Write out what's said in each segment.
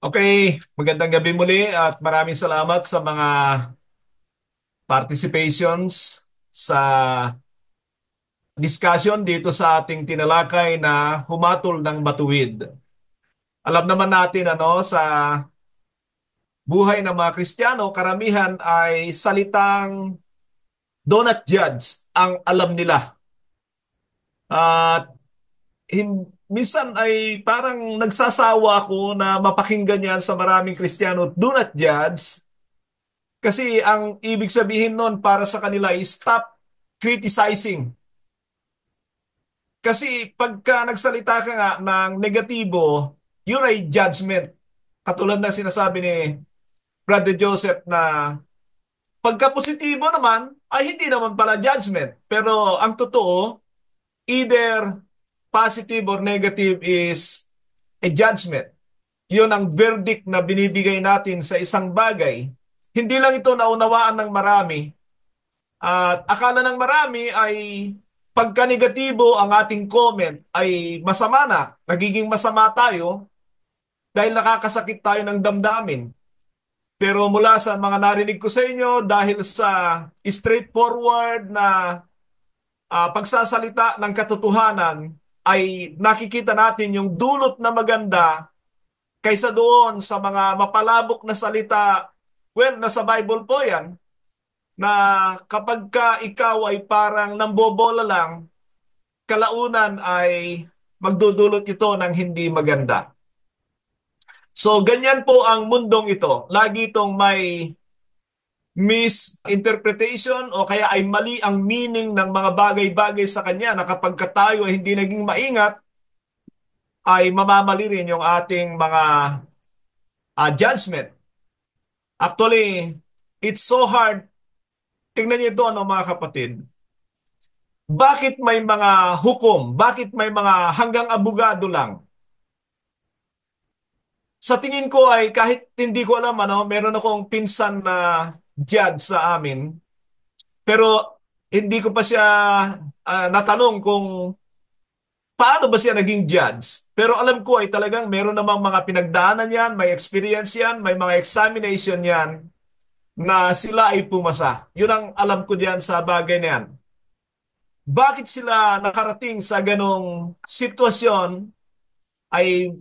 Okay, magandang gabi muli at maraming salamat sa mga participations sa discussion dito sa ating tinalakay na humatol ng matuwid. Alam naman natin sa buhay ng mga Kristiyano, karamihan ay salitang do not judge ang alam nila. At minsan ay parang nagsasawa ako na mapakinggan yan sa maraming Kristiyano, do not judge. Kasi ang ibig sabihin nun para sa kanila is stop criticizing. Kasi pagka nagsalita ka nga ng negatibo, yun ay judgment. Katulad na sinasabi ni Brother Joseph na pagka positibo naman, ay hindi naman pala judgment. Pero ang totoo, either positive or negative is a judgment. Yun ang verdict na binibigay natin sa isang bagay. Hindi lang ito naunawaan ng marami. At akala ng marami ay pagka negatibo ang ating comment ay masama na, nagiging masama tayo dahil nakakasakit tayo ng damdamin. Pero mula sa mga narinig ko sa inyo, dahil sa straightforward na pagsasalita ng katotohanan, ay nakikita natin yung dulot na maganda kaysa doon sa mga mapalabok na salita. Well, nasa Bible po yan, na kapag ka ikaw ay parang nambobola lang, kalaunan ay magdudulot ito ng hindi maganda. So, ganyan po ang mundong ito. Lagi itong may misinterpretation o kaya ay mali ang meaning ng mga bagay-bagay sa kanya na kapag ka tayo ay hindi naging maingat, ay mamamali rin yung ating mga judgment. Actually, it's so hard. Tingnan niyo ito, mga kapatid. Bakit may mga hukom? Bakit may mga hanggang abogado lang? Sa tingin ko ay kahit hindi ko alam, meron akong pinsan na judge sa amin. Pero hindi ko pa siya natanong kung paano ba siya naging judge. Pero alam ko ay talagang meron namang mga pinagdaanan yan, may experience yan, may mga examination yan na sila ay pumasa. Yun ang alam ko diyan sa bagay na yan. Bakit sila nakarating sa ganong sitwasyon ay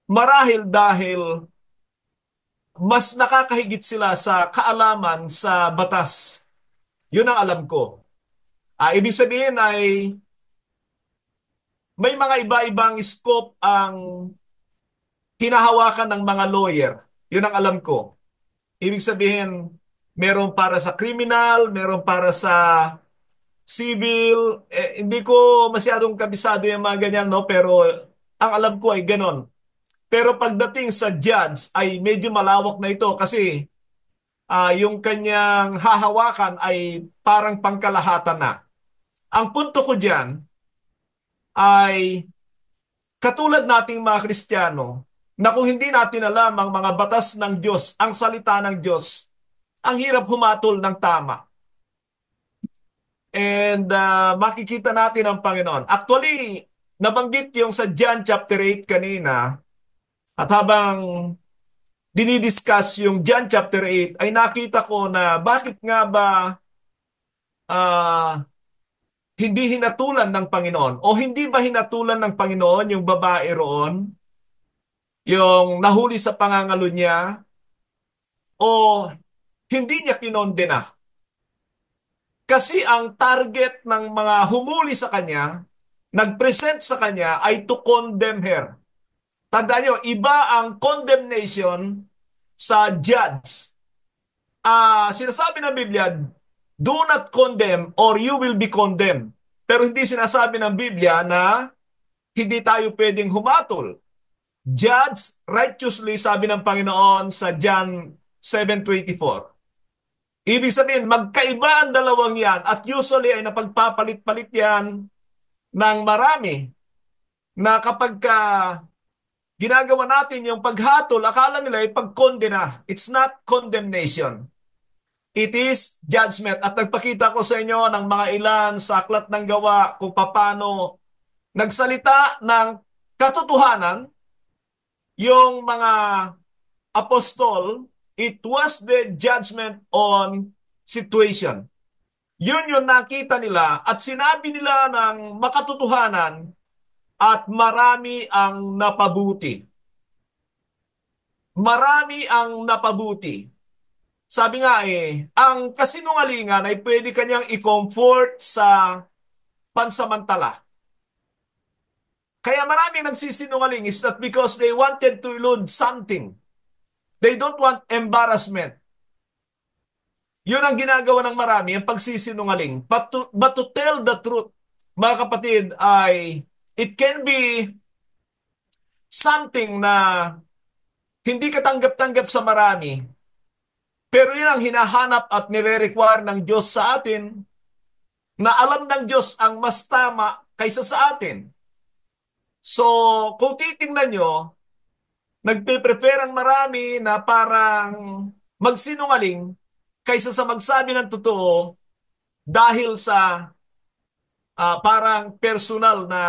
marahil dahil mas nakakahigit sila sa kaalaman sa batas. Yun ang alam ko. Ibig sabihin ay may mga iba-ibang scope ang hinahawakan ng mga lawyer. Yun ang alam ko. Ibig sabihin, meron para sa criminal, meron para sa civil. Hindi ko masyadong kabisado yung mga ganyan, no? Pero ang alam ko ay ganon. Pero pagdating sa judge ay medyo malawak na ito kasi yung kanyang hahawakan ay parang pangkalahatan na. Ang punto ko diyan ay katulad nating mga Kristiyano na kung hindi natin alam ang mga batas ng Diyos, ang salita ng Diyos, ang hirap humatol ng tama. And makikita natin ang Panginoon. Actually, nabanggit yung sa John chapter 8 kanina at habang dinidiscuss yung John chapter 8 ay nakita ko na bakit nga ba ah, hindi hinatulan ng Panginoon o hindi ba hinatulan ng Panginoon yung babae roon, yung nahuli sa pangangalo niya o hindi niya kinondena. Kasi ang target ng mga humuli sa kanya, nag-present sa kanya ay to condemn her. Tandaan nyo, iba ang condemnation sa judge. Sinasabi ng Biblia, do not condemn or you will be condemned. Pero hindi sinasabi ng Biblia na hindi tayo pwedeng humatol. Judge righteously, sabi ng Panginoon sa John 7:24. Ibig sabihin, magkaiba ang dalawang yan at usually ay napagpapalit-palit yan ng marami na kapag ginagawa natin yung paghatol, akala nila ay pagkondena. It's not condemnation. It is judgment. At nagpakita ko sa inyo ng mga ilan sa Aklat ng Gawa kung paano nagsalita ng katotohanan yung mga apostol, it was the judgment on situation. Yun yung nakita nila at sinabi nila ng makatotohanan at marami ang napabuti. Marami ang napabuti. Sabi nga ang kasinungalingan ay pwede kanyang i-comfort sa pansamantala. Kaya maraming nagsisinungaling is not because they wanted to elude something. They don't want embarrassment. Yun ang ginagawa ng marami, ang pagsisinungaling. But to tell the truth, mga kapatid, ay it can be something na hindi katanggap-tanggap sa marami. Pero yun ang hinahanap at nire-require ng Diyos sa atin na alam ng Diyos ang mas tama kaysa sa atin. So, kung titingnan nyo, nagpe-prepare ang marami na parang magsinungaling kaysa sa magsabi ng totoo dahil sa parang personal na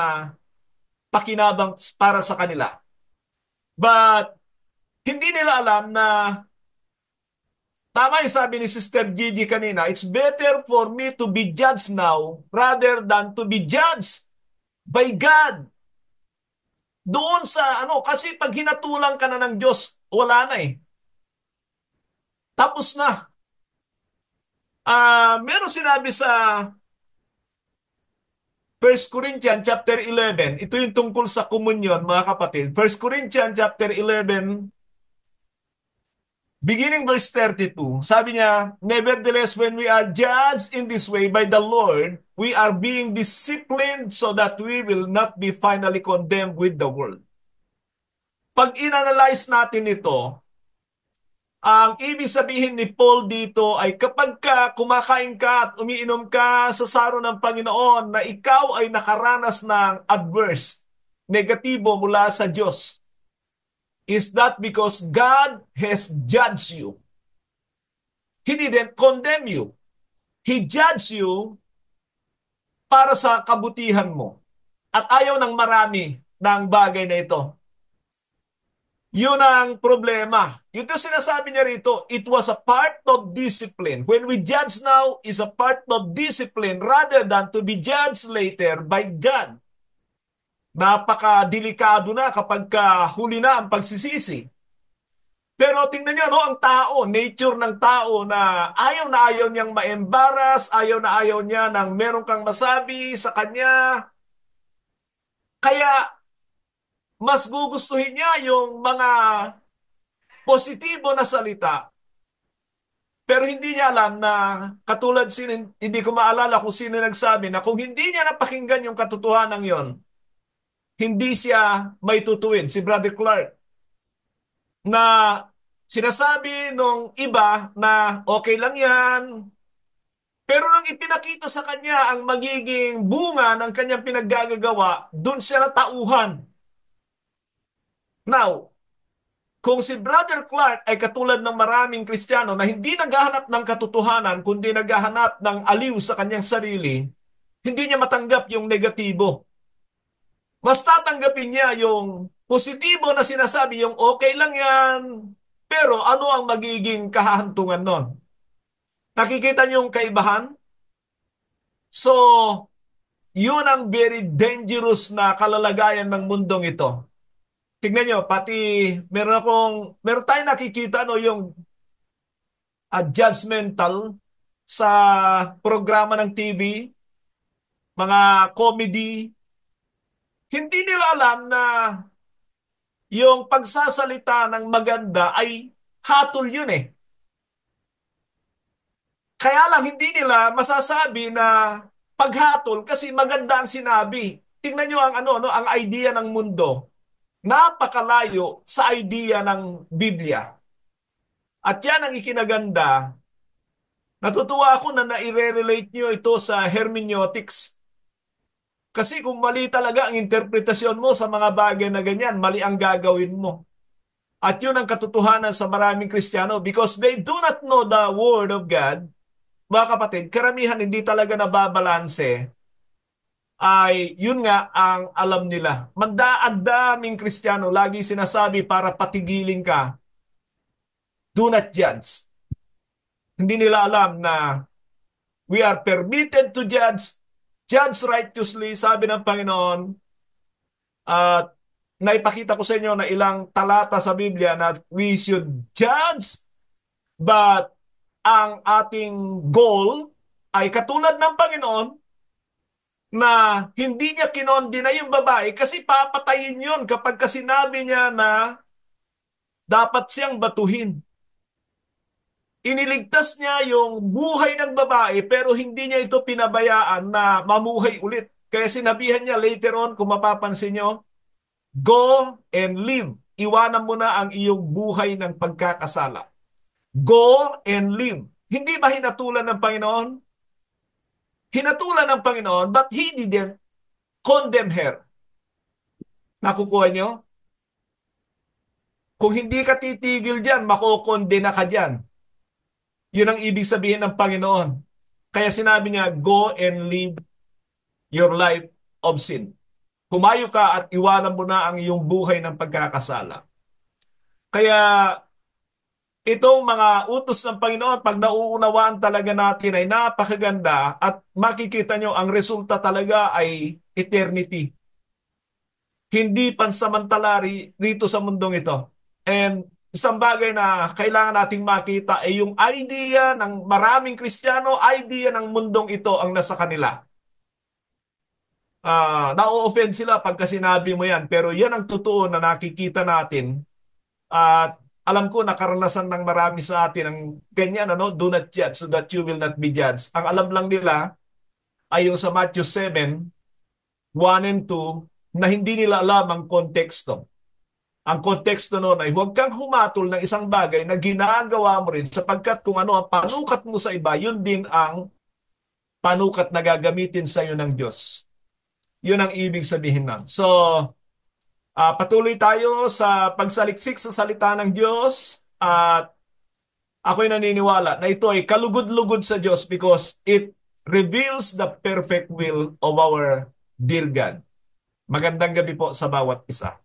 pakinabang para sa kanila. But hindi nila alam na tama yung sabi ni Sister Gigi kanina, it's better for me to be judged now rather than to be judged by God. Doon sa kasi pag hinatulang ka na ng Diyos, wala na eh. Tapos na. Meron sinabi sa 1 Corinthians chapter 11. Ito yung tungkol sa komunyon, mga kapatid. 1 Corinthians chapter 11, beginning verse 32. Sabi niya, nevertheless, when we are judged in this way by the Lord, we are being disciplined so that we will not be finally condemned with the world. Pag inanalyze natin ito, ang ibig sabihin ni Paul dito ay kapag kumakain ka at umiinom ka sa saro ng Panginoon na ikaw ay nakaranas ng adverse, negatibo mula sa Diyos, is that because God has judged you. He didn't condemn you. He judged you para sa kabutihan mo. At ayaw ng marami ng bagay na ito. Yun ang problema. Yun yung sinasabi niya rito, it was a part of discipline. When we judge now, is a part of discipline rather than to be judged later by God. Napaka-delikado na kapag huli na ang pagsisisi. Pero tingnan niyo, ang tao, nature ng tao na ayaw niyang ma-embarrass, ayaw niya nang meron kang masabi sa kanya. Kaya mas gugustuhin niya yung mga positibo na salita. Pero hindi niya alam na katulad hindi ko maalala kung sino nagsabi na kung hindi niya napakinggan yung katotohanan yon, hindi siya may tutuwid. Si Brother Clark na sinasabi nung iba na okay lang yan, pero nang ipinakita sa kanya ang magiging bunga ng kanyang pinaggagawa, dun siya natauhan. Now, kung si Brother Clark ay katulad ng maraming Kristiyano na hindi naghahanap ng katotohanan, kundi naghahanap ng aliw sa kanyang sarili, hindi niya matanggap yung negatibo. Mas tatanggapin niya yung positibo na sinasabi, yung okay lang yan, pero ano ang magiging kahahantungan nun? Nakikita niyo yung kaibahan? So, yun ang very dangerous na kalalagayan ng mundong ito. Tignan nyo, pati meron tayong nakikita yung judgmental sa programa ng TV, mga comedy. Hindi nila alam na yung pagsasalita ng maganda ay hatol yun eh. Kaya lang hindi nila masasabi na paghatol kasi maganda ang sinabi. Tingnan nyo ang idea ng mundo. Napakalayo sa idea ng Biblia. At yan ang ikinaganda. Natutuwa ako na naire-relate nyo ito sa hermeneutics. Kasi kung mali talaga ang interpretasyon mo sa mga bagay na ganyan, mali ang gagawin mo. At yun ang katotohanan sa maraming Kristiyano because they do not know the Word of God. Mga kapatid, karamihan hindi talaga nababalanse. Ay yun nga ang alam nila. Daming Kristiyano lagi sinasabi para patigilin ka. Do not judge. Hindi nila alam na we are permitted to judge righteously, sabi ng Panginoon. At naipakita ko sa inyo na ilang talata sa Biblia na we should judge, but ang ating goal ay katulad ng Panginoon na hindi niya kinondena yung babae kasi papatayin yun kapag sinabi niya na dapat siyang batuhin. Iniligtas niya yung buhay ng babae pero hindi niya ito pinabayaan na mamuhay ulit. Kaya sinabihan niya later on, kung mapapansin niyo, go and live. Iwanan mo na ang iyong buhay ng pagkakasala. Go and live. Hindi ba hinatulan ng Panginoon? Hinatulan ng Panginoon, but He didn't condemn her. Nakukuha niyo? Kung hindi ka titigil dyan, makokondena ka dyan. Yun ang ibig sabihin ng Panginoon. Kaya sinabi niya, go and live your life of sin. Humayo ka at iwanan mo na ang iyong buhay ng pagkakasala. Kaya itong mga utos ng Panginoon, pag nauunawaan talaga natin ay napakaganda at makikita nyo ang resulta talaga ay eternity. Hindi pansamantala rito sa mundong ito. And isang bagay na kailangan nating makita ay yung idea ng maraming Kristiyano, idea ng mundong ito ang nasa kanila. Na-offend sila pagka sinabi mo yan, pero yan ang totoo na nakikita natin. At alam ko nakaranasan ng marami sa atin ang ganyan, ano? Do not judge so that you will not be judged. Ang alam lang nila ay yung sa Matthew 7:1 and 2 na hindi nila alam ang konteksto. Ang konteksto noon ay huwag kang humatol ng isang bagay na ginagawa mo rin sapagkat kung ano ang panukat mo sa iba, yun din ang panukat na gagamitin sa iyo ng Diyos. Yun ang ibig sabihin nun. So, patuloy tayo sa pagsaliksik sa salita ng Diyos at ako'y naniniwala na ito ay kalugod-lugod sa Diyos because it reveals the perfect will of our dear God. Magandang gabi po sa bawat isa.